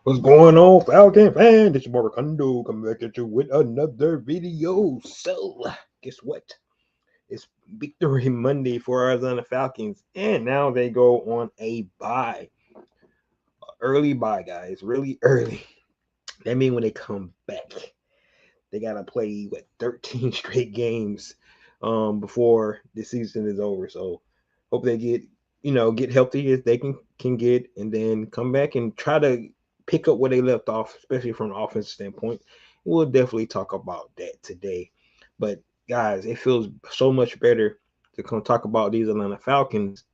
What's going on, Falcon fan? This is Morikondo coming back at you with another video. So, guess what? It's Victory Monday for Arizona Falcons, and now they go on a bye, early bye, guys, really early. That means when they come back, they gotta play 13 straight games, before the season is over. So, hope they get healthy as they can get, and then come back and try to pick up where they left off, especially from an offensive standpoint. We'll definitely talk about that today. But guys, it feels so much better to come talk about these Atlanta Falcons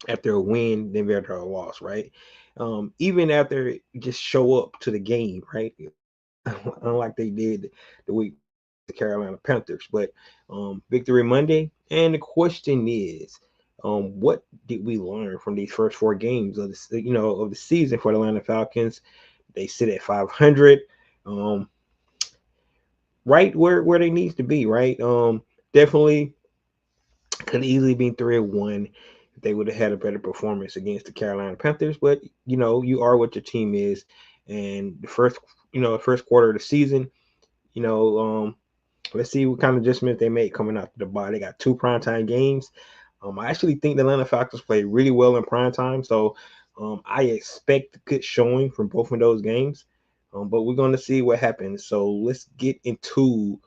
after a win than after a loss, right? Even after just show up to the game, right? Unlike they did the week the Carolina Panthers. But Victory Monday, and the question is, what did we learn from these first four games of the season for the Atlanta Falcons? They sit at 500, um, right where they needs to be, right? Definitely could easily be 3-1 if they would have had a better performance against the Carolina Panthers. But you are what your team is, and the first quarter of the season, you know, let's see what kind of adjustments they make coming out to the bye. They got two primetime games. I actually think the Atlanta Falcons play really well in prime time, so I expect a good showing from both of those games. But we're going to see what happens. So let's get into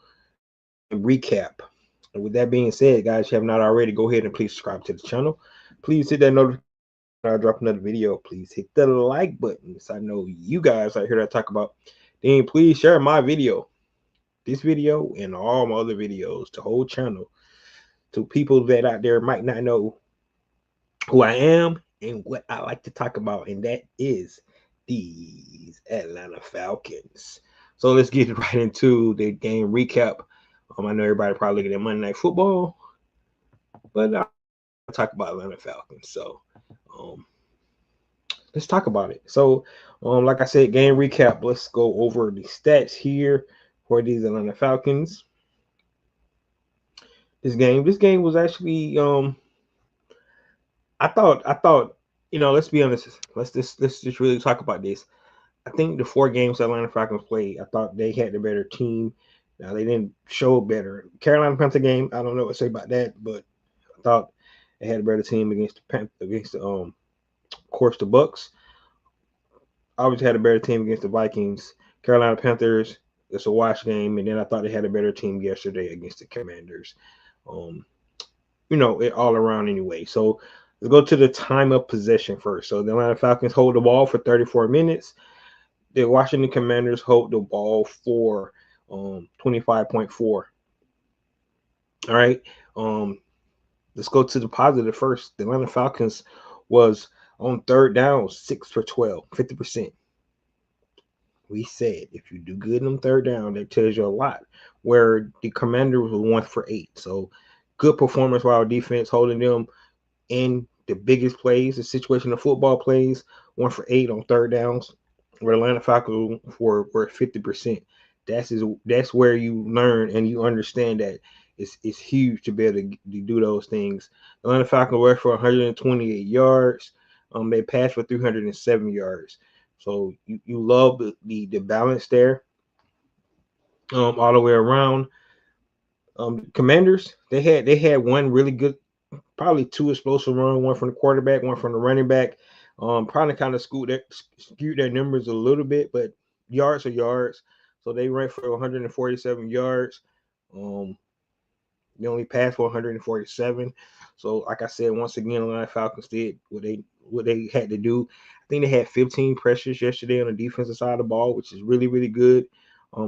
a recap. And with that being said, guys, if you have not already, go ahead and please subscribe to the channel. Please hit that notification when I drop another video. Please hit the like button so I know you guys are here to talk about. Then please share my video, this video, and all my other videos, the whole channel, to people that out there might not know who I am and what I like to talk about, and that is these Atlanta Falcons. So let's get right into the game recap. I know everybody probably looking at Monday Night Football, but I talk about Atlanta Falcons. So um, let's talk about it. So, like I said, game recap. Let's go over the stats here for these Atlanta Falcons. This game was actually I thought let's be honest. Let's just really talk about this. I think the four games Atlanta Falcons played, I thought they had the better team. Now they didn't show better. Carolina Panther game, I don't know what to say about that, but I thought they had a better team against of course, the Bucks. Obviously had a better team against the Vikings. Carolina Panthers, it's a wash game, and then I thought they had a better team yesterday against the Commanders. Um, it all around anyway. So let's go to the time of possession first. So the Atlanta Falcons hold the ball for 34 minutes. The Washington Commanders hold the ball for 25.4. All right. Um, let's go to the positive first. The Atlanta Falcons was on third down, 6 for 12, 50%. We said if you do good on third down, that tells you a lot. Where the Commanders were 1 for 8. So good performance by our defense, holding them in the biggest plays, the situational football plays, 1 for 8 on third downs, where Atlanta Falcons were 50%. That's where you learn and you understand that it's huge to be able to do those things. Atlanta Falcons rushed for 128 yards. They passed for 307 yards. So you love the balance there, all the way around. Commanders, they had one really good, probably two explosive run, one from the quarterback, one from the running back. Probably kind of skewed their numbers a little bit, but yards are yards. So they ran for 147 yards. Um, they only passed for 147. So, like I said, once again, the Atlanta Falcons did what they had to do. I think they had 15 pressures yesterday on the defensive side of the ball, which is really really good.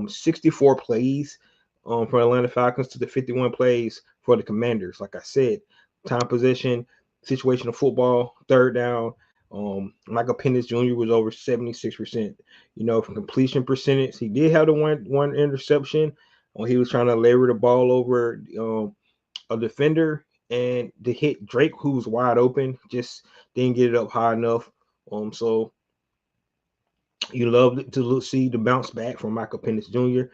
64 plays for Atlanta Falcons to the 51 plays for the Commanders. Like I said, time possession, situational football, third down. Michael Penix Jr. was over 76%. From completion percentage, he did have the one interception when he was trying to lever the ball over a defender, and to hit Drake, who was wide open, just didn't get it up high enough. So you love to see the bounce back from Michael Penix Jr.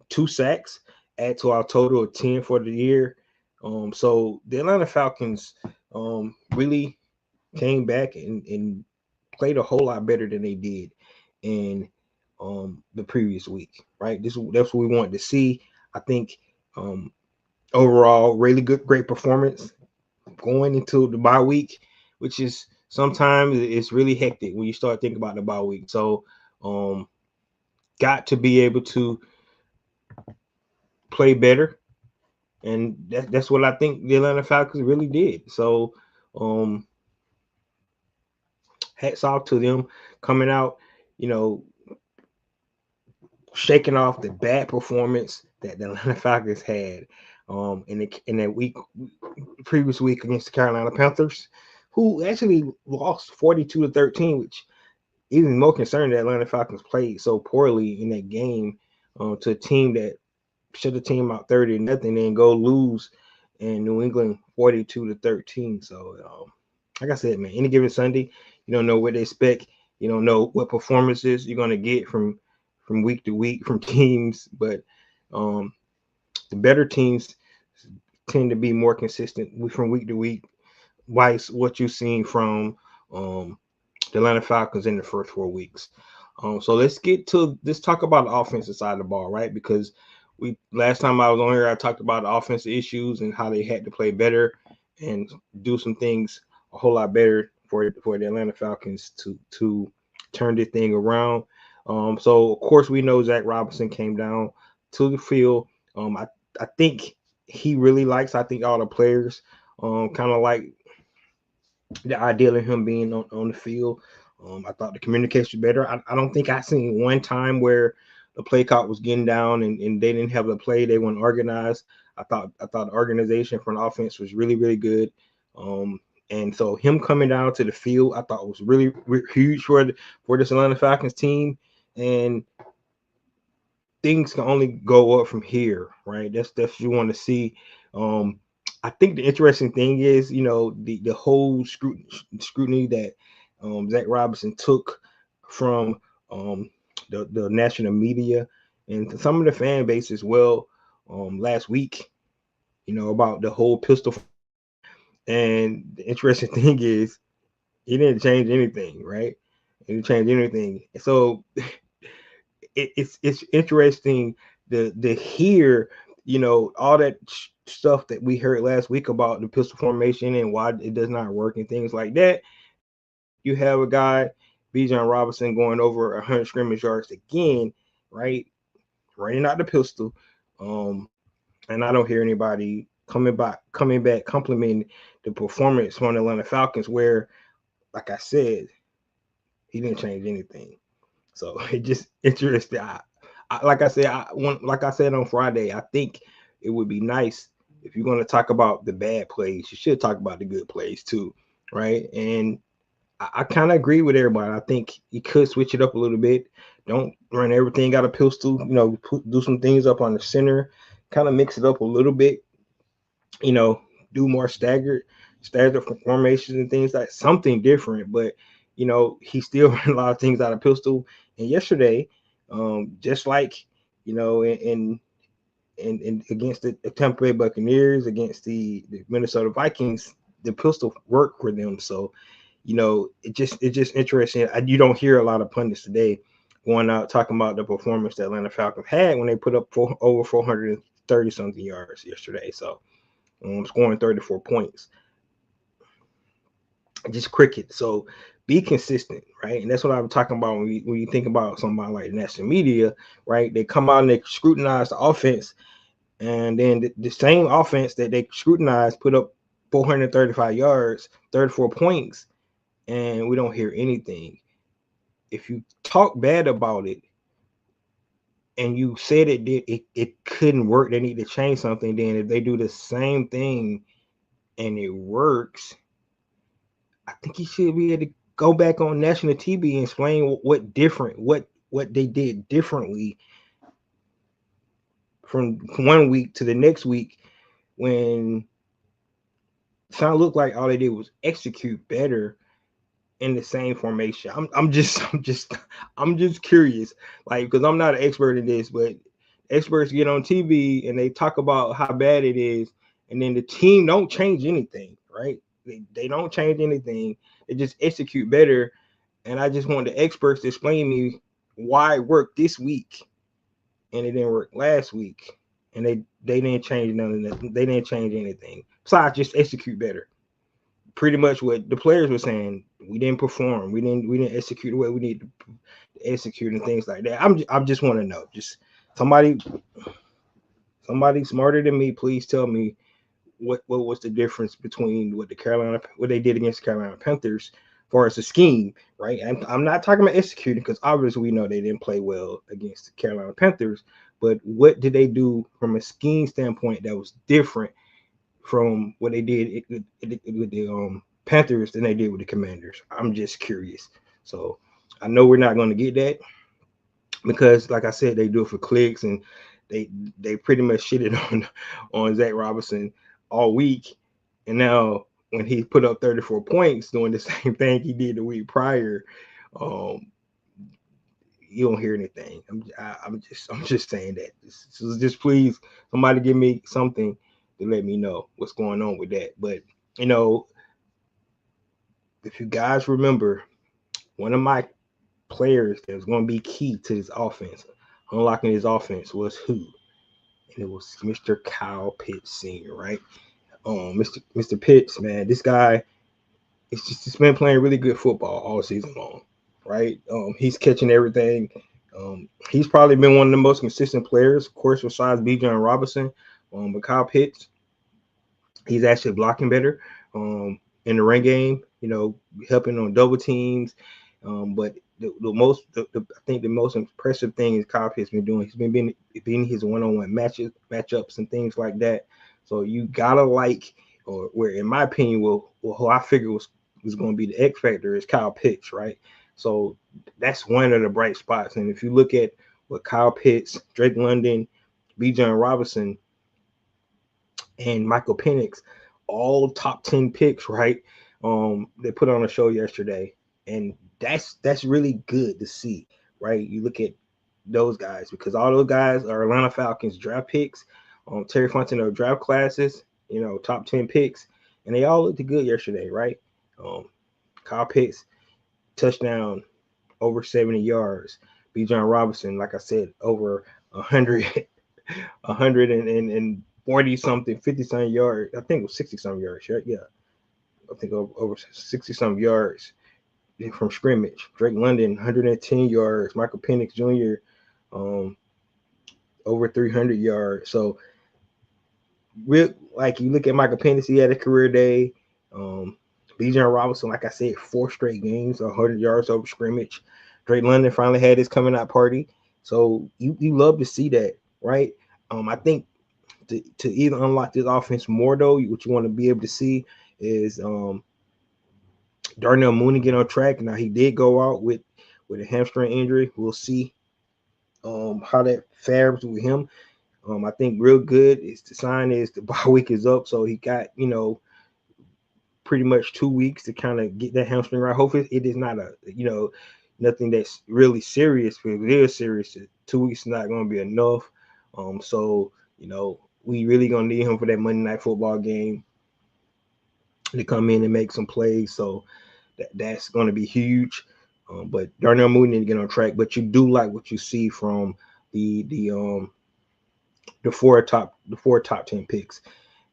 2 sacks, add to our total of 10 for the year. So the Atlanta Falcons really came back and played a whole lot better than they did in the previous week, right? That's what we wanted to see. I think overall, really great performance going into the bye week, which is sometimes it's really hectic when you start thinking about the bye week. So, got to be able to play better, and that's what I think the Atlanta Falcons really did. So, hats off to them coming out, you know, shaking off the bad performance that the Atlanta Falcons had in that week, previous week against the Carolina Panthers, who actually lost 42-13, which even more concerned that Atlanta Falcons played so poorly in that game to a team that shut the team out 30-0 and go lose in New England 42-13. So, like I said, man, any given Sunday, you don't know what to expect. You don't know what performances you're going to get from week to week from teams, but the better teams tend to be more consistent from week to week. What you've seen from the Atlanta Falcons in the first 4 weeks. So let's talk about the offensive side of the ball, right? Because last time I was on here, I talked about the offensive issues and how they had to play better and do some things a whole lot better for the Atlanta Falcons to turn this thing around. So of course we know Zach Robinson came down to the field. I think he really likes. I think all the players kind of like the idea of him being on the field. I thought the communication was better. I don't think I seen one time where the play clock was getting down and they didn't have the play. They weren't organized. I thought the organization for an offense was really, really good. And so him coming down to the field, I thought was really, really huge for this Atlanta Falcons team. And things can only go up from here, right? That's what you want to see. I think the interesting thing is, the whole scrutiny that Zach Robinson took from the national media and some of the fan base as well last week, about the whole pistol. And the interesting thing is, he didn't change anything, right? He didn't change anything. So it's interesting to hear, all that stuff that we heard last week about the pistol formation and why it does not work and things like that. You have a guy, Bijan Robinson, going over 100 scrimmage yards again, right? Running out the pistol. And I don't hear anybody coming back complimenting the performance from the Atlanta Falcons, where, like I said, he didn't change anything. So it just interesting. Like I said on Friday, I think it would be nice if you're going to talk about the bad plays, you should talk about the good plays too, right? And I kind of agree with everybody. I think you could switch it up a little bit. Don't run everything out of pistol. Do some things up on the center, kind of mix it up a little bit. Do more staggered formations and things like something different. But he still ran a lot of things out of pistol. And yesterday, just like in against the Tampa Bay Buccaneers, against the Minnesota Vikings, the pistol worked for them. So it's just interesting. You don't hear a lot of pundits today going out talking about the performance that Atlanta Falcons had when they put up over 430 something yards yesterday. So scoring 34 points. Just cricket. So be consistent, right? And that's what I'm talking about when you think about somebody like national media, right? They come out and they scrutinize the offense, and then the same offense that they scrutinize put up 435 yards, 34 points, and we don't hear anything. If you talk bad about it and you said it couldn't work, they need to change something, then if they do the same thing and it works, I think he should be able to go back on national TV and explain what they did differently from 1 week to the next week, when it sounded looked like all they did was execute better in the same formation. I'm just curious, like, because I'm not an expert in this, but experts get on TV and they talk about how bad it is, and then the team don't change anything, right? They don't change anything. They just execute better, And I just want the experts to explain to me why it worked this week and it didn't work last week. And they didn't change none of that. They didn't change anything. Besides just execute better. Pretty much what the players were saying. We didn't perform. We didn't execute the way we need to execute and things like that. I just want to know. Just somebody smarter than me, please tell me what was the difference between what they did against the Carolina Panthers as far as the scheme, right? I'm not talking about executing because obviously we know they didn't play well against the Carolina Panthers, but what did they do from a scheme standpoint that was different from what they did with the Panthers than they did with the Commanders? I'm just curious. So I know we're not going to get that because, like I said, they do it for clicks, and they pretty much shitted on Zach Robinson all week, and now when he put up 34 points doing the same thing he did the week prior, um, you don't hear anything. I'm just saying that. So just please, somebody give me something to let me know what's going on with that. But you know, if you guys remember, one of my players that was going to be key to his offense, unlocking his offense, was who? And it was Mr. Kyle Pitts Sr., right? Mr. Pitts, man, this guy is just been playing really good football all season long, right? He's catching everything. He's probably been one of the most consistent players, of course, besides Bijan Robinson. But Kyle Pitts, he's actually blocking better in the run game, helping on double teams. But I think the most impressive thing is Kyle Pitts been doing. He's been beating his one-on-one matchups and things like that. So you gotta or where in my opinion, who I figure was going to be the X factor is Kyle Pitts, right? So that's one of the bright spots. And if you look at what Kyle Pitts, Drake London, Bijan Robinson, and Michael Penix, all top 10 picks, right? They put on a show yesterday, and that's really good to see, right? You look at those guys because all those guys are Atlanta Falcons draft picks, Terry Fontenot draft classes, top 10 picks, and they all looked good yesterday, right? Kyle Pitts, touchdown, over 70 yards. Bijan Robinson, like I said, over 100, 140 something, 50 something yards. I think it was 60 something yards, right? Yeah. I think over 60 something yards from scrimmage. Drake London, 110 yards. Michael Penix Jr., over 300 yards. So, like you look at Michael Penix, he had a career day. Bijan Robinson, like I said, 4 straight games, 100 yards over scrimmage. Drake London finally had his coming out party. So you love to see that, right? I think to even unlock this offense more, though, what you want to be able to see is Darnell Mooney get on track. Now, he did go out with a hamstring injury. We'll see how that fares with him. I think real good is the sign is the bye week is up, so he got pretty much 2 weeks to kind of get that hamstring right. Hopefully, it is not nothing that's really serious. If it is serious, 2 weeks is not going to be enough. So we really gonna need him for that Monday Night Football game to come in and make some plays. So that's going to be huge. But Darnell Mooney need to get on track. But you do like what you see from the four top 10 picks,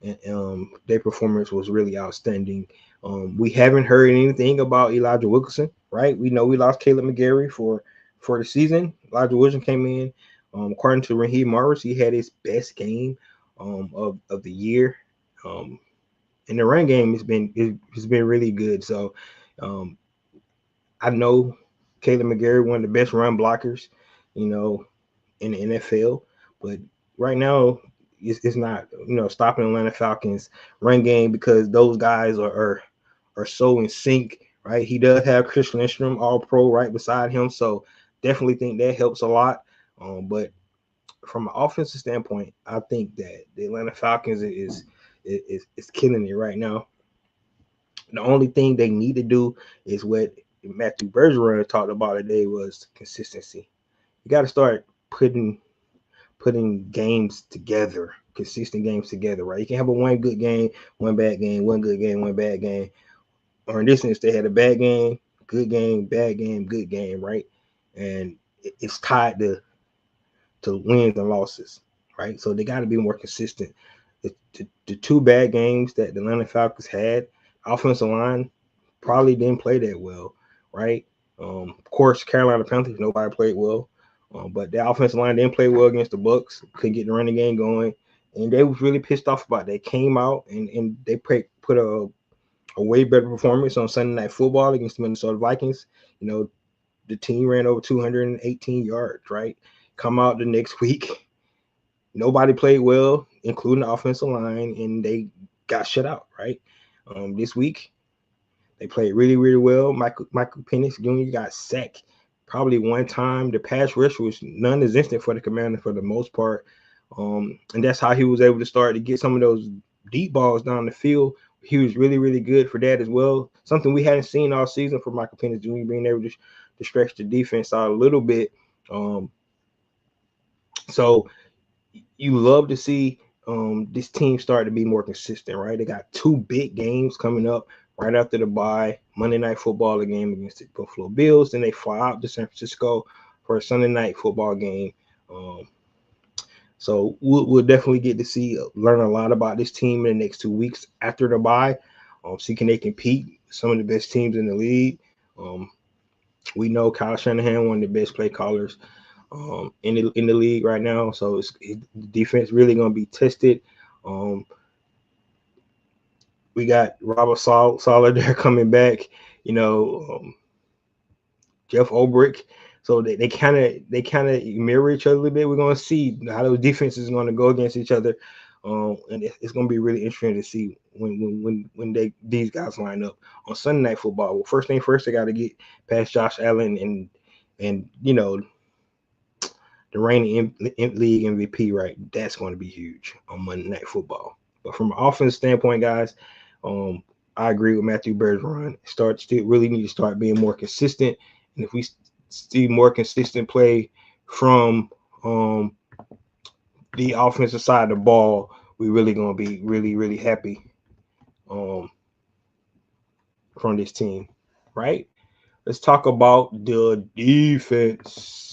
and their performance was really outstanding. We haven't heard anything about Elijah Wilkinson, right? We know we lost Caleb McGarry for the season. Elijah Wilkinson came in. According to Raheem Morris, he had his best game of the year. And the run game has been really good. So I know Caleb McGarry, one of the best run blockers, in the NFL. But right now, it's not stopping the Atlanta Falcons run game because those guys are so in sync, right? He does have Chris Lindstrom, all pro, right beside him. So definitely think that helps a lot. But from an offensive standpoint, I think that the Atlanta Falcons is killing it right now. The only thing they need to do is what Matthew Bergeron talked about today was consistency. You got to start putting games together, consistent games together, right? You can have a one good game, one bad game, one good game, one bad game. Or in this instance, they had a bad game, good game, bad game, good game, right? And it's tied to wins and losses, right? So they got to be more consistent. The two bad games that the Atlanta Falcons had, offensive line probably didn't play that well, right? Of course, Carolina Panthers, nobody played well, but the offensive line didn't play well against the Bucks. Couldn't get the running game going, and they was really pissed off about it. They came out and they put a way better performance on Sunday Night Football against the Minnesota Vikings. You know, the team ran over 218 yards, right? Come out the next week, nobody played well, including the offensive line, and they got shut out, right? This week, they played really, really well. Michael Penix Jr. got sacked probably one time. The pass rush was non-existent for the Commanders for the most part. And that's how he was able to start to get some of those deep balls down the field. He was really, really good for that as well. Something we hadn't seen all season for Michael Penix Jr. being able to stretch the defense out a little bit. So you love to see this team start to be more consistent, right? They got two big games coming up right after the bye. Monday Night Football, a game against the Buffalo Bills. Then they fly out to San Francisco for a Sunday Night Football game. So we'll definitely get to learn a lot about this team in the next 2 weeks after the bye. See can they compete some of the best teams in the league. We know Kyle Shanahan, one of the best play callers in the league right now. So the defense really going to be tested. We got Robert Saleh there coming back. You know, Jeff Ulbrich. So they kind of mirror each other a little bit. We're going to see how those defenses are going to go against each other, and it's going to be really interesting to see when these guys line up on Sunday Night Football. Well, first thing first, they got to get past Josh Allen and you know the reigning league MVP, right? That's going to be huge on Monday Night Football. But from an offense standpoint, guys, I agree with Matthew Bergeron. Really need to start being more consistent. And if we see more consistent play from the offensive side of the ball, we're really going to be really, really happy from this team, right? Let's talk about the defense.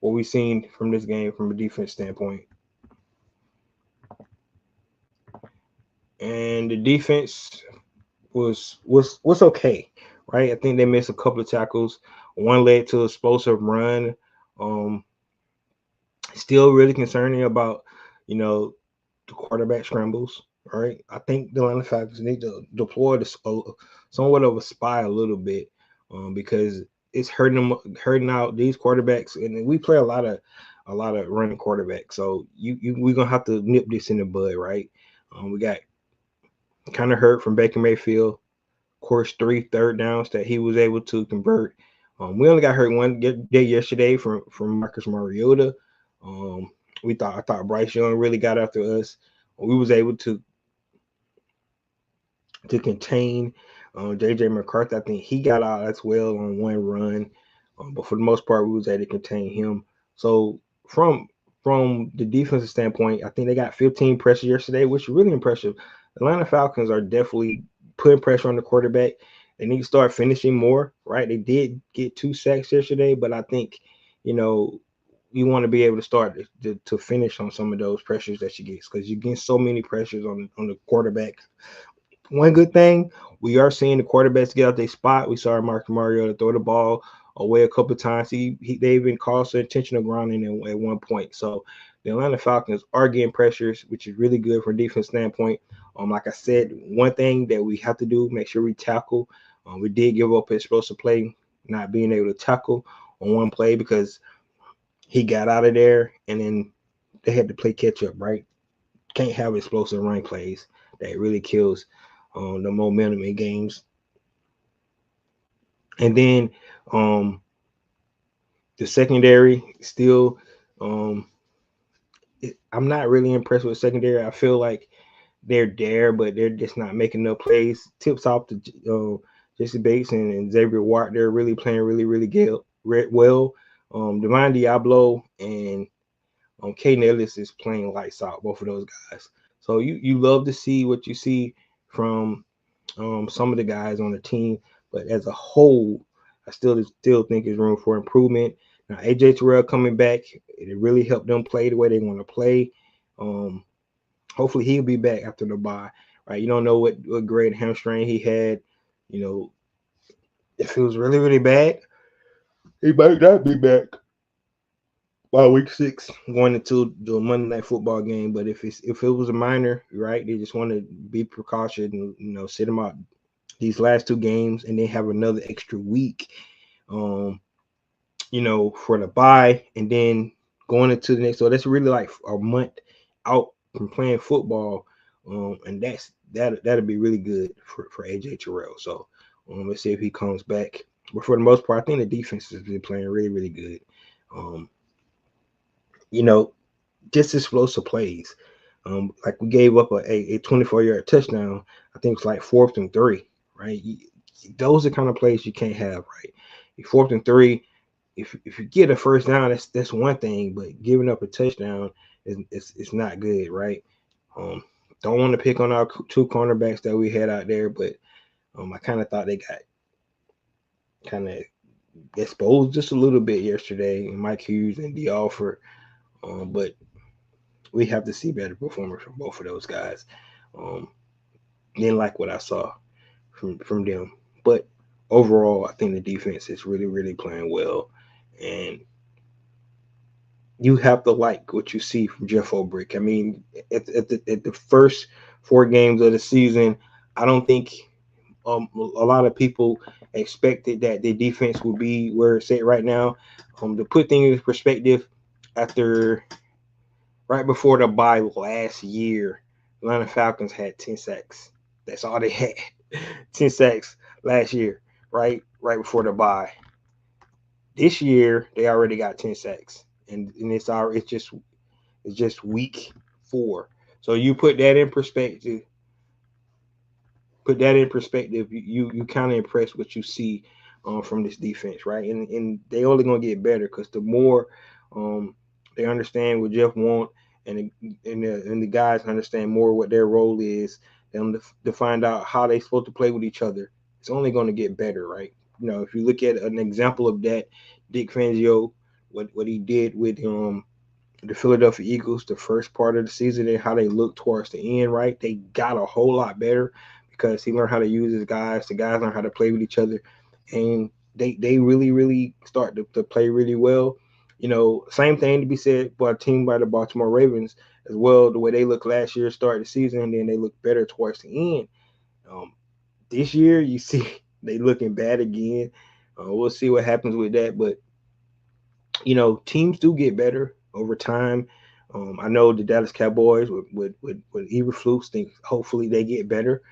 What we've seen from this game from a defense standpoint. And the defense was okay, right? I think they missed a couple of tackles. One led to an explosive run. Still really concerning about, the quarterback scrambles, right? I think the Atlanta Falcons need to deploy somewhat of a spy a little bit because it's hurting out these quarterbacks, and we play a lot of running quarterbacks. So we're gonna have to nip this in the bud, right? We got kind of hurt from Baker Mayfield. Of course, 3 third downs that he was able to convert. We only got hurt one day yesterday from Marcus Mariota. I thought Bryce Young really got after us. We was able to contain JJ McCarthy. I think he got out as well on one run, but for the most part, we was able to contain him. So from the defensive standpoint, I think they got 15 pressures yesterday, which is really impressive. The Atlanta Falcons are definitely putting pressure on the quarterback. They need to start finishing more, right? They did get 2 sacks yesterday, but I think, you want to be able to start to finish on some of those pressures that you get because you get so many pressures on the quarterback. One good thing, we are seeing the quarterbacks get out their spot. We saw Marcus Mariota throw the ball away a couple of times. They even caused intentional grounding at one point. So the Atlanta Falcons are getting pressures, which is really good from a defense standpoint. Like I said, one thing that we have to do, make sure we tackle. We did give up an explosive play, not being able to tackle on one play because he got out of there and then they had to play catch up, right? Can't have explosive run plays. That really kills the momentum in games. And then the secondary still, I'm not really impressed with the secondary. I feel like they're there, but they're just not making enough plays. Tips off to Jesse Bates and Xavier Ward. They're really playing really, really well. Divine Diablo and Caden Ellis is playing lights out, both of those guys. So you love to see what you see from some of the guys on the team. But as a whole, I still think there's room for improvement. Now AJ Terrell coming back, it really helped them play the way they want to play. Hopefully he'll be back after the bye. Right, you don't know what grade hamstring he had. You know, if it was really really bad, he might not be back by week 6 going into the Monday Night Football game. But if it was a minor, right, they just want to be precautious and sit him out these last 2 games and then have another extra week, for the bye and then going into the next. So that's really like a month out from playing football, and that'll be really good for AJ Terrell. So let's see if he comes back. But for the most part, I think the defense has been playing really really good. Just explosive plays. Like we gave up a 24-yard touchdown. I think it's like 4th and 3, right? Those are kind of plays you can't have, right? 4th and 3. If you get a first down, that's one thing, but giving up a touchdown is not good, right? Don't want to pick on our 2 cornerbacks that we had out there, but I kind of thought they got kind of exposed just a little bit yesterday, Mike Hughes and D. Alford. But we have to see better performance from both of those guys. Didn't like what I saw from them, but overall, I think the defense is really, really playing well, and you have to like what you see from Jeff Ulbrich. I mean, at the first 4 games of the season, I don't think a lot of people expected that the defense would be where it's at right now. To put things in perspective, right before the bye last year, Atlanta Falcons had 10 sacks. That's all they had. 10 sacks last year, right before the bye. This year, they already got 10 sacks. And it's just week 4. So you put that in perspective. You kind of impressed what you see from this defense, right? And they only gonna get better because the more they understand what Jeff wants, and the guys understand more what their role is, and to find out how they supposed to play with each other, it's only going to get better, right? If you look at an example of that, Dick Fangio, what he did with the Philadelphia Eagles, the first part of the season, and how they looked towards the end, right? They got a whole lot better because he learned how to use his guys. The guys learned how to play with each other, and they really, really start to play really well. Same thing to be said by a team by the Baltimore Ravens as well. The way they looked last year, started the season, and then they look better towards the end. This year, you see they looking bad again. We'll see what happens with that, but teams do get better over time. I know the Dallas Cowboys with Eberflus think hopefully they get better,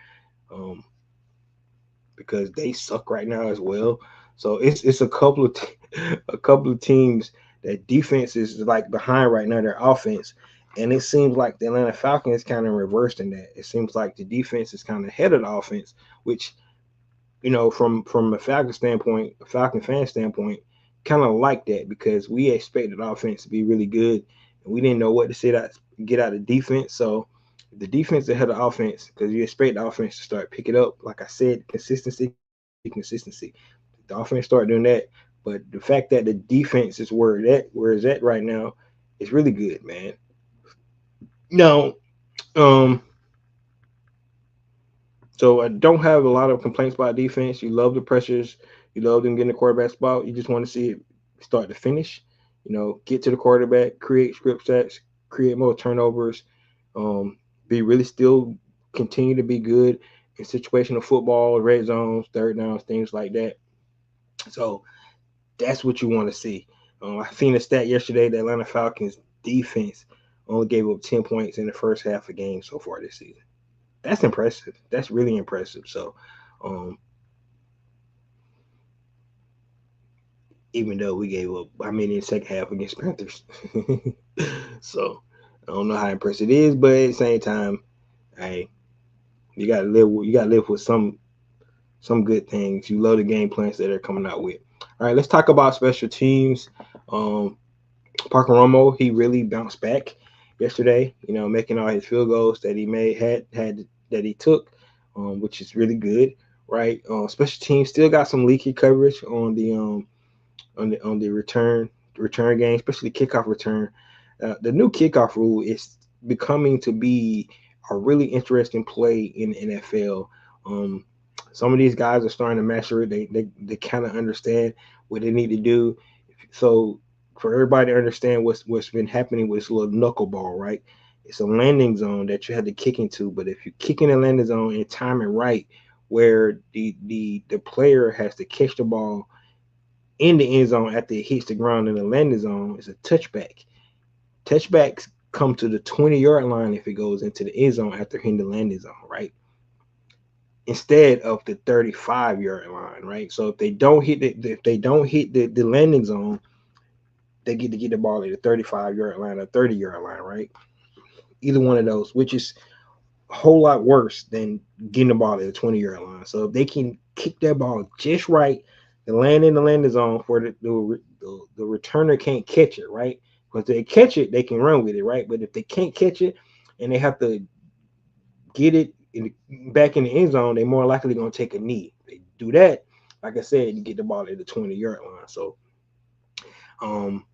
because they suck right now as well. So it's a couple of teams that defense is like behind right now their offense, and it seems like the Atlanta Falcons kind of reversed in that. It seems like the defense is kind of ahead of the offense, which from a Falcon fan standpoint, kind of like that because we expected offense to be really good, and we didn't know what to get out of defense. So the defense ahead of offense because you expect the offense to start picking up. Like I said, consistency. The offense start doing that, but the fact that the defense is where it's at right now is really good, man. Now, so I don't have a lot of complaints about defense. You love the pressures. You love them getting the quarterback spot. You just want to see it start to finish. Get to the quarterback, create script sacks, create more turnovers, be really still continue to be good in situational football, red zones, third downs, things like that. So that's what you want to see. I seen a stat yesterday. The Atlanta Falcons defense only gave up 10 points in the first half of games so far this season. That's impressive. That's really impressive. So, even though we gave up, in the second half against Panthers. So, I don't know how impressive it is, but at the same time, hey, you gotta live with some good things. You love the game plans that they're coming out with. All right, let's talk about special teams. Parker Romo, he really bounced back yesterday. Making all his field goals that he made had that he took, which is really good. right? Special teams still got some leaky coverage on the return game, especially kickoff return. The new kickoff rule is becoming to be a really interesting play in the NFL. Um, some of these guys are starting to master it. They kind of understand what they need to do. So for everybody to understand what's been happening with this little knuckleball, right? It's a landing zone that you have to kick into, but if you kick in a landing zone and time it right, where the player has to catch the ball in the end zone after it hits the ground in the landing zone, it's a touchback. Touchbacks come to the 20-yard line if it goes into the end zone after hitting the landing zone, right? Instead of the 35-yard line, right? So if they don't hit the landing zone, they get to get the ball at the 35-yard line or 30-yard line, right? Either one of those, which is a whole lot worse than getting the ball at the 20-yard line. So if they can kick that ball just right, the land in the landing zone for the returner can't catch it, right? Because they catch it, they can run with it, right? But if they can't catch it and they have to get it back in the end zone, they're more likely going to take a knee. If they do that, like I said, you get the ball at the 20-yard line. So um,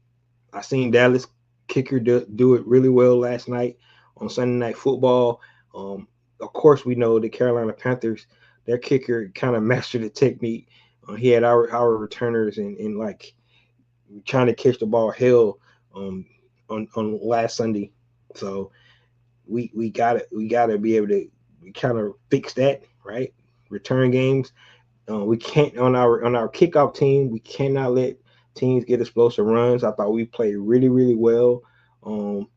I seen Dallas kicker do it really well last night on Sunday Night Football. Of course, we know the Carolina Panthers, their kicker kind of mastered the technique. He had our returners and like trying to catch the ball hell um, on last Sunday. So we gotta be able to kind of fix that, right? Return games. We can't on our kickoff team. We cannot let teams get explosive runs. I thought we played really well. Um,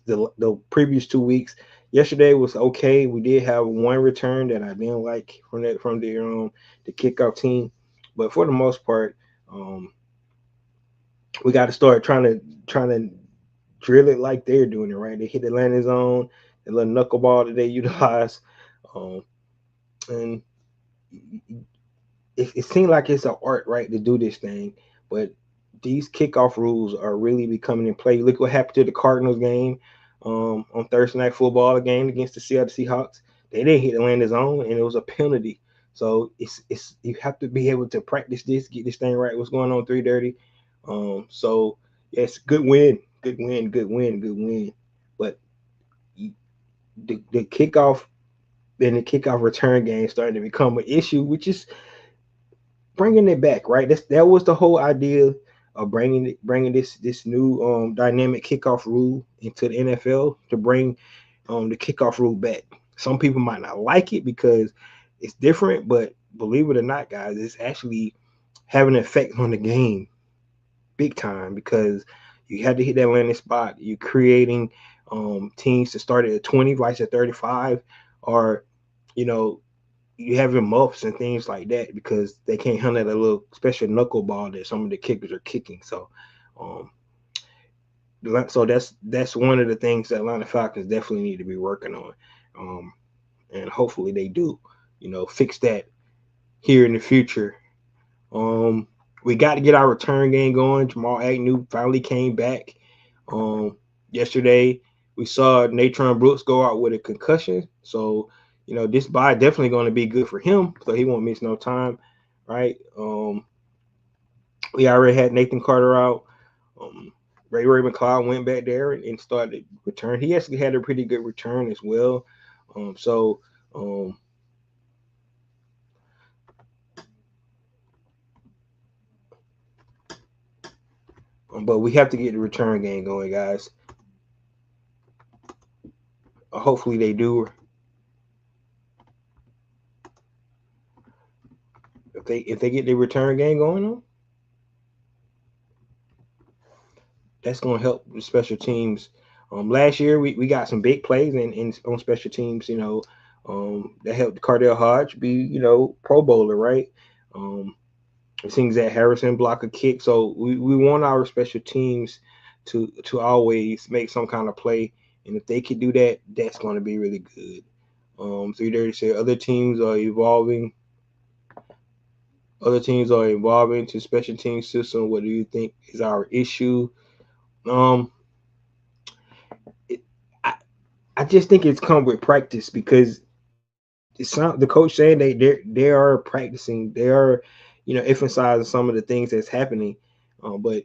the previous 2 weeks. Yesterday was okay. We did have one return that I didn't like from the kickoff team, but for the most part, um, we got to start trying to drill it like they're doing it. Right, they hit the landing zone, the little knuckleball that they utilize, um, and it seems like it's an art, right, to do this thing. But these kickoff rules are really becoming in play. Look what happened to the Cardinals game on Thursday Night Football, a game against the Seattle Seahawks. They didn't hit the landing zone, and it was a penalty. So it's you have to be able to practice this, get this thing right. What's going on 3:30? So yes, good win, good win, good win, good win. But the kickoff and the kickoff return game starting to become an issue, which is bringing it back, right? That was the whole idea of bringing this new dynamic kickoff rule into the NFL to bring the kickoff rule back. Some people might not like it because it's different, but believe it or not, guys, it's actually having an effect on the game big time because you have to hit that landing spot. You're creating teams to start at 20, vice at 35, or you know you having muffs and things like that because they can't handle that little special knuckleball that some of the kickers are kicking. Um, so that's one of the things that Atlanta Falcons definitely need to be working on, um, and hopefully they do, fix that here in the future. Um, we got to get our return game going. Jamal Agnew finally came back. Um, Yesterday we saw Natron Brooks go out with a concussion, so this bye definitely going to be good for him, so he won't miss no time, right? We already had Nathan Carter out. Um, Ray McLeod went back there and started return. He actually had a pretty good return as well. So but we have to get the return game going, guys. Hopefully they do. If they get the return game going on, that's going to help the special teams. Last year we got some big plays in on special teams. That helped Cardell Hodge be Pro Bowler, right? It seems that Harrison block a kick, so we want our special teams to always make some kind of play, and if they could do that, that's going to be really good. 330 say other teams are evolving. Other teams are evolving to special team system. What do you think is our issue? Um, it, I I just think it's come with practice because the coach saying they are practicing, they are, emphasizing some of the things that's happening, but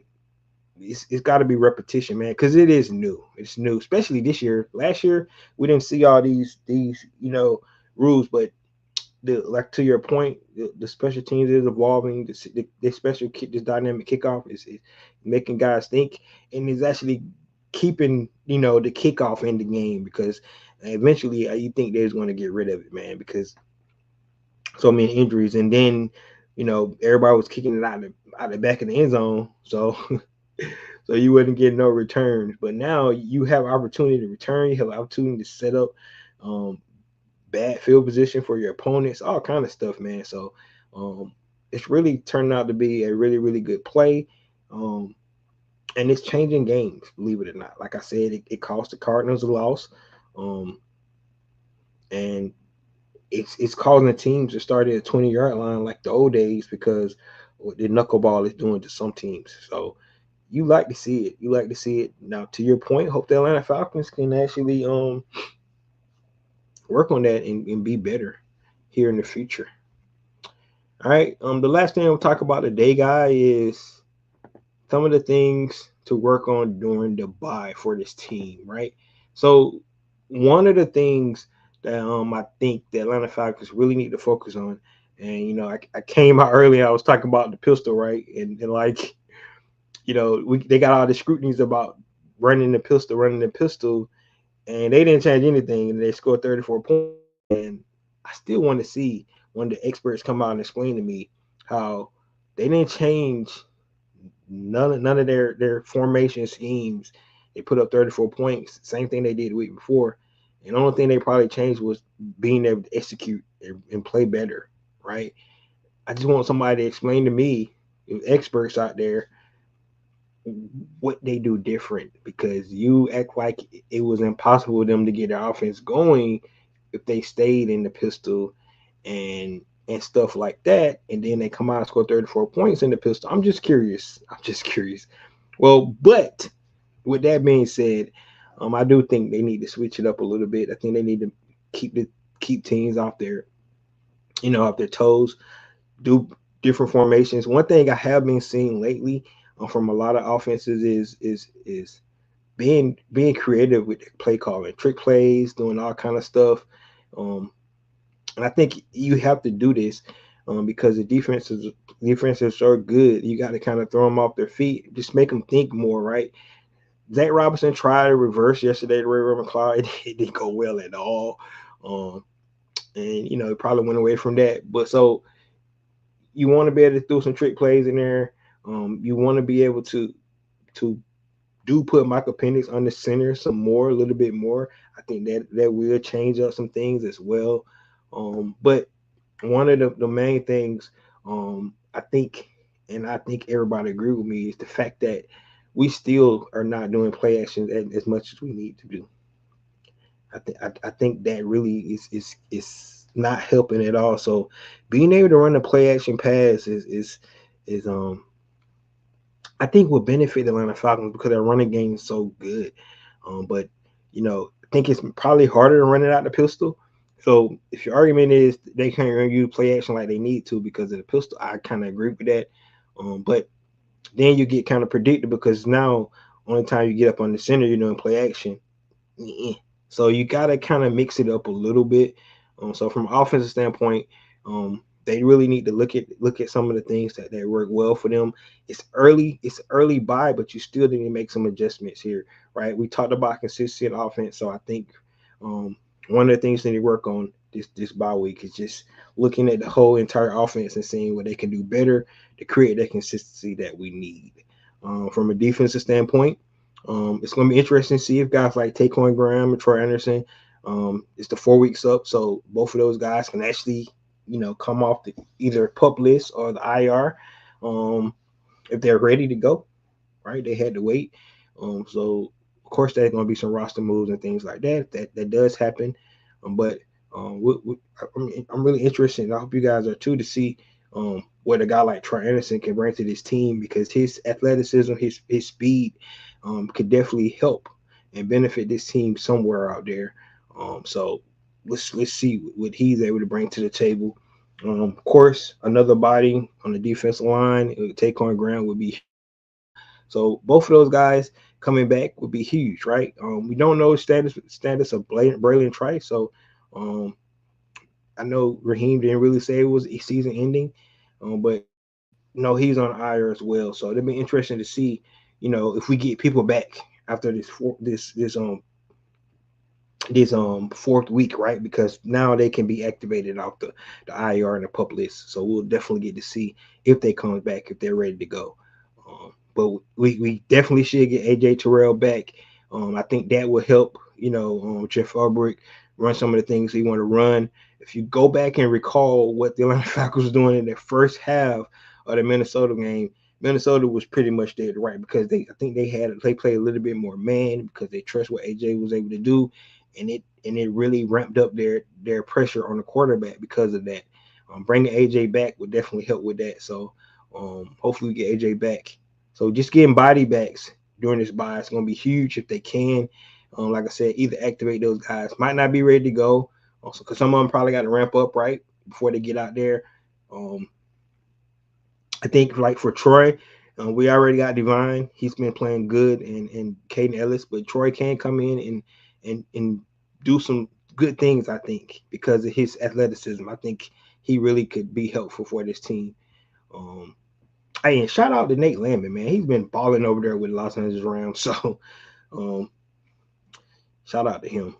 it's got to be repetition, man, because it is new. It's new, especially this year. Last year we didn't see all these rules, but like to your point, the special teams is evolving. The special kick, this dynamic kickoff is making guys think, and is actually keeping the kickoff in the game because eventually you think they're going to get rid of it, man, because so many injuries, and then everybody was kicking it out the back of the end zone, so so you wouldn't get no returns. But now you have opportunity to return, you have opportunity to set up um, bad field position for your opponents, all kind of stuff, man. So um, it's really turned out to be a really, really good play. Um, and it's changing games, believe it or not. Like I said, it cost the Cardinals a loss. Um, and it's causing the teams to start at a 20-yard line like the old days because what the knuckleball is doing to some teams. So you like to see it. You like to see it. Now, to your point, hope the Atlanta Falcons can actually work on that and be better here in the future. All right. The last thing we'll talk about today, guy, is some of the things to work on during the bye for this team, right? So one of the things that I think the Atlanta Falcons really need to focus on, and I came out early, I was talking about the pistol, right? And like, they got all the scrutinies about running the pistol, and they didn't change anything, and they scored 34 points. And I still want to see one of the experts come out and explain to me how they didn't change none of their formation schemes. They put up 34 points, same thing they did the week before. And the only thing they probably changed was being able to execute and play better, right? I just want somebody to explain to me, experts out there, what they do different, because you act like it was impossible for them to get their offense going if they stayed in the pistol and stuff like that, and then they come out and score 34 points in the pistol. I'm just curious. Well, but with that being said, I do think they need to switch it up a little bit. I think they need to keep teams off their toes, do different formations. One thing I have been seeing lately from a lot of offenses is being creative with play calling, trick plays, doing all kind of stuff. Um, and I think you have to do this because the defenses are good. You got to kind of throw them off their feet, just make them think more, right? Zach Robinson tried to reverse yesterday to Ray McCloud. It didn't go well at all. Um, and it probably went away from that. But so you want to be able to throw some trick plays in there. You want to be able to do put Michael Penix on the center a little bit more. I think that will change up some things as well. But one of the main things I think, and I think everybody agree with me, is the fact that we still are not doing play actions as much as we need to do. I think that really is not helping at all. So being able to run a play action pass is I think will benefit the Atlanta Falcons because their running game is so good. But I think it's probably harder to run it out the pistol. So if your argument is they can't run you play action like they need to because of the pistol, I kind of agree with that. But then you get kind of predictable because now only time you get up on the center, you're doing play action. So you got to kind of mix it up a little bit. So from an offensive standpoint, they really need to look at some of the things that work well for them. It's early by, but you still need to make some adjustments here, right? We talked about consistent offense, so I think one of the things they need to work on this bye week is just looking at the whole entire offense and seeing what they can do better to create that consistency that we need. From a defensive standpoint, it's going to be interesting to see if guys like Taquan Graham and Troy Anderson, it's the 4 weeks up, so both of those guys can actually, come off the either PUP list or the IR if they're ready to go. Right, they had to wait. So of course there's going to be some roster moves and things like that. That does happen, but I'm really interested. And I hope you guys are too to see what a guy like Troy Anderson can bring to this team because his athleticism, his speed, could definitely help and benefit this team somewhere out there. So let's see what he's able to bring to the table. Of course, another body on the defensive line, Taquan Grant would be so. Both of those guys coming back would be huge, right? We don't know status of Braylon Trice, so um, I know Raheem didn't really say it was a season ending, but no, he's on IR as well. So it'll be interesting to see, if we get people back after this fourth week, right? Because now they can be activated off the IR and the pup list. So we'll definitely get to see if they come back, if they're ready to go. But we definitely should get AJ Terrell back. I think that will help, Jeff Ulbrich run some of the things he want to run. If you go back and recall what the Atlanta Falcons was doing in the first half of the Minnesota game, Minnesota was pretty much dead right because I think they played a little bit more man because they trust what AJ was able to do, and it really ramped up their pressure on the quarterback because of that. Bringing AJ back would definitely help with that. So hopefully we get AJ back. So just getting body backs during this bye is going to be huge if they can. Like I said, either activate those guys. Might not be ready to go, also because some of them probably got to ramp up right before they get out there. I think like for Troy, we already got Divine. He's been playing good, and Caden Ellis, but Troy can come in and do some good things. I think because of his athleticism, I think he really could be helpful for this team. Um, Hey, and shout out to Nate Landman, man. He's been balling over there with Los Angeles Rams. So um shout out to him.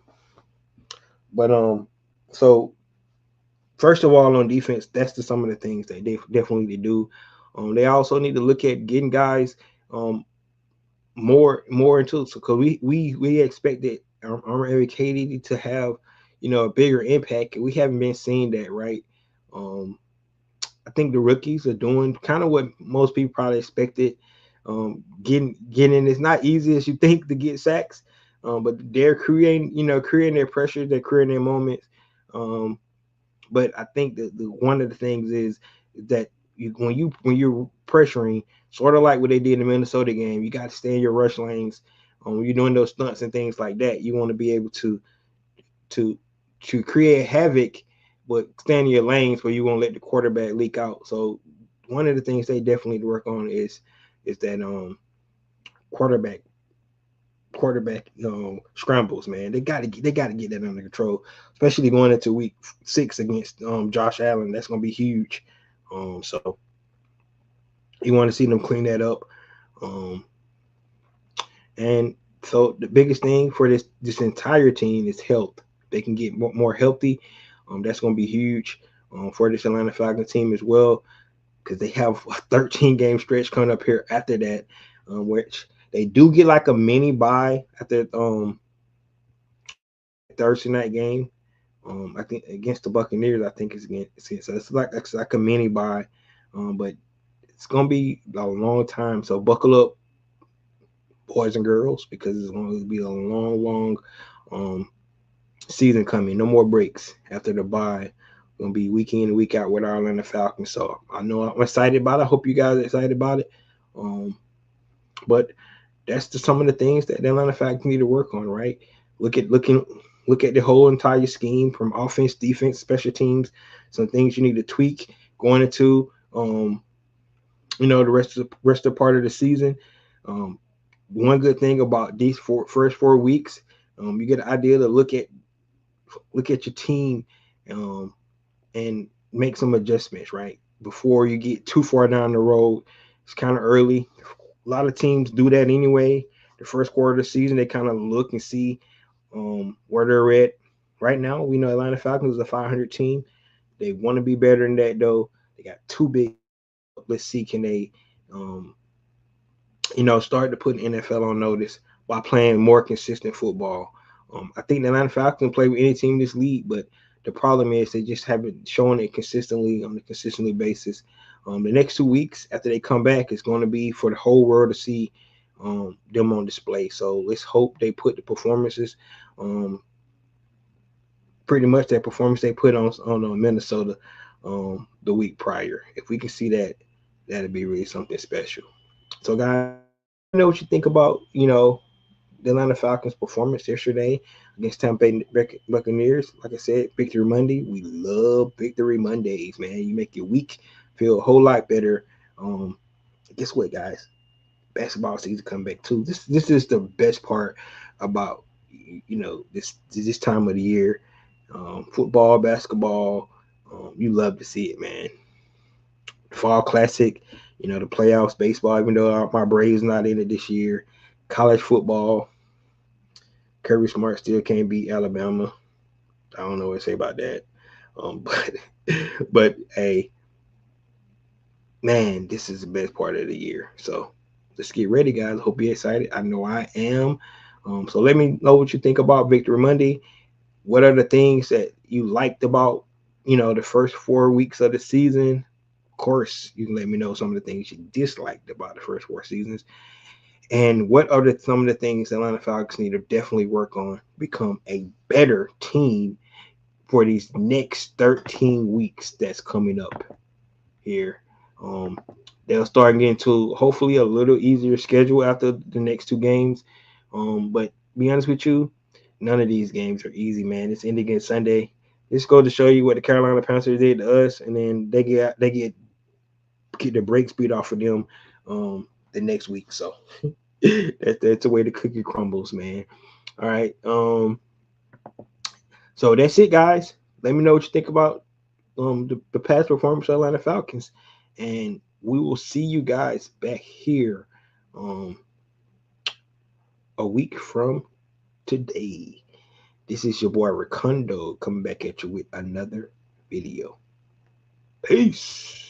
But so first of all on defense, that's some of the things that they definitely need to do. They also need to look at getting guys more into it. So because we expected Eric Katie to have, a bigger impact. We haven't been seeing that, right? Um I think the rookies are doing kind of what most people probably expected. Getting it's not easy as you think to get sacks, but they're creating their pressure, they're creating their moments. Um, but I think that one of the things is that when you're pressuring, sort of like what they did in the Minnesota game, you got to stay in your rush lanes. When you're doing those stunts and things like that, you want to be able to to create havoc, but stay in your lanes where you won't let the quarterback leak out. So one of the things they definitely need to work on is that quarterback scrambles, man. They got to get that under control, especially going into week 6 against Josh Allen. That's gonna be huge. So you want to see them clean that up. Um, and so the biggest thing for this entire team is health. They can get more healthy. That's going to be huge for this Atlanta Falcons team as well because they have a 13 game stretch coming up here after that, which they do get like a mini bye after Thursday night game. I think against the Buccaneers, I think so it's like a mini bye, but it's gonna be a long time. So buckle up, boys and girls, because it's going to be a long um, season coming. No more breaks after the bye. Gonna be week in and week out with our Atlanta Falcons. So I know I'm excited about it. I hope you guys are excited about it. But that's some of the things that the Atlanta Falcons need to work on, right? Look at the whole entire scheme from offense, defense, special teams. Some things you need to tweak going into the rest of the part of the season. Um, One good thing about these first 4 weeks, you get an idea to look at your team um, and make some adjustments, right? Before you get too far down the road. It's kind of early. A lot of teams do that anyway. The first quarter of the season, they kind of look and see where they're at. Right now, we know Atlanta Falcons is a 500 team. They want to be better than that, though. They got two big. Let's see, can they, um, start to put NFL on notice by playing more consistent football. I think the Atlanta Falcons can play with any team in this league, but the problem is they just haven't shown it consistently on a consistently basis. The next 2 weeks after they come back is going to be for the whole world to see them on display. So let's hope they put the performances, pretty much that performance they put on Minnesota the week prior. If we can see that, that'd be really something special. So guys, know what you think about the Atlanta Falcons' performance yesterday against Tampa Bay Buccaneers. Like I said, Victory Monday. We love Victory Mondays, man. You make your week feel a whole lot better. Um, guess what, guys? Basketball season come back too. This is the best part about this time of the year. Football, basketball, you love to see it, man. Fall Classic, the playoffs, baseball. Even though my Braves not in it this year, college football. Kirby Smart still can't beat Alabama. I don't know what to say about that. But hey, man, this is the best part of the year. So let's get ready, guys. I hope you're excited. I know I am. So let me know what you think about Victory Monday. What are the things that you liked about, the first 4 weeks of the season? Of course, you can let me know some of the things you disliked about the first 4 seasons. And what are some of the things Atlanta Falcons need to definitely work on, become a better team for these next 13 weeks that's coming up here. Um, they'll start getting to hopefully a little easier schedule after the next two games. But be honest with you, none of these games are easy, man. It's ending against Sunday. This goes to show you what the Carolina Panthers did to us, and then they get the break speed off of them the next week. So that's the way the cookie crumbles, man. All right. So that's it, guys. Let me know what you think about the past performance of Atlanta Falcons, and we will see you guys back here um a week from today. This is your boy Ricondo coming back at you with another video. Peace.